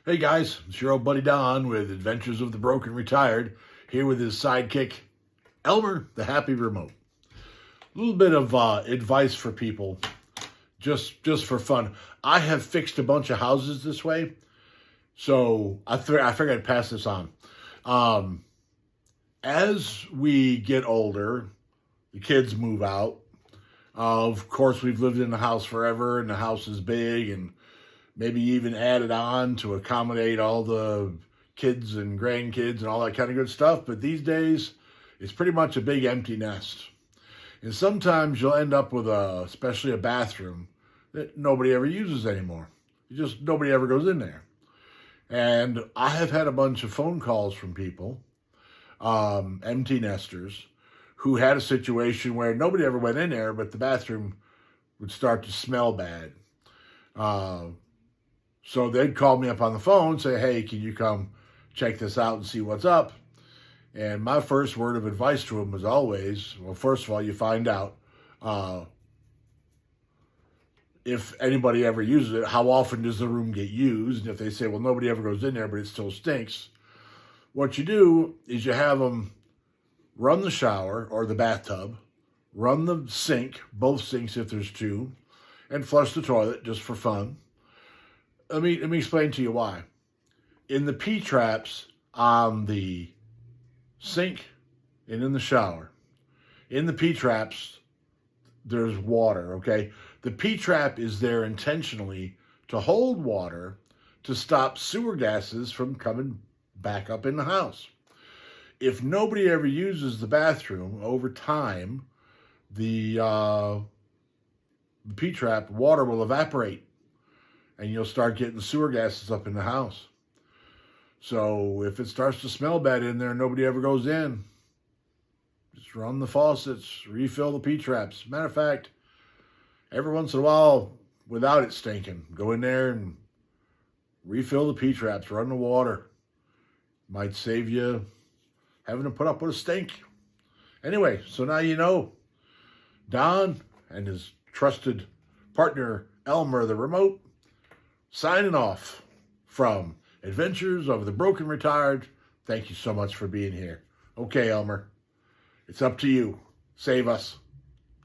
Hey guys, it's your old buddy Don with Adventures of the Broken Retired, here with his sidekick, Elmer, the Happy Remote. A little bit of advice for people, just for fun. I have fixed a bunch of houses this way, so I figured I'd pass this on. As we get older, the kids move out. Of course, we've lived in the house forever, and the house is big, and maybe even added on to accommodate all the kids and grandkids and all that kind of good stuff. But these days, it's pretty much a big empty nest. And sometimes you'll end up with especially a bathroom that nobody ever uses anymore. Nobody ever goes in there. And I have had a bunch of phone calls from people, empty nesters, who had a situation where nobody ever went in there, but the bathroom would start to smell bad. So they'd call me up on the phone and say, hey, can you come check this out and see what's up? And my first word of advice to them was always, well, first of all, you find out if anybody ever uses it, how often does the room get used? And if they say, well, nobody ever goes in there, but it still stinks, what you do is you have them run the shower or the bathtub, run the sink, both sinks if there's two, and flush the toilet just for fun. Let me explain to you why. In the P-traps on the sink and in the shower, in the P-traps, there's water, okay? The P-trap is there intentionally to hold water to stop sewer gases from coming back up in the house. If nobody ever uses the bathroom, over time, the P-trap water will evaporate, and you'll start getting sewer gases up in the house. So if it starts to smell bad in there and nobody ever goes in, just run the faucets, refill the P-traps. Matter of fact, every once in a while, without it stinking, go in there and refill the P-traps, run the water. Might save you having to put up with a stink. Anyway, so now you know. Don and his trusted partner, Elmer the Remote, signing off from Adventures of the Broken Retired. Thank you so much for being here. Okay, Elmer, it's up to you. Save us.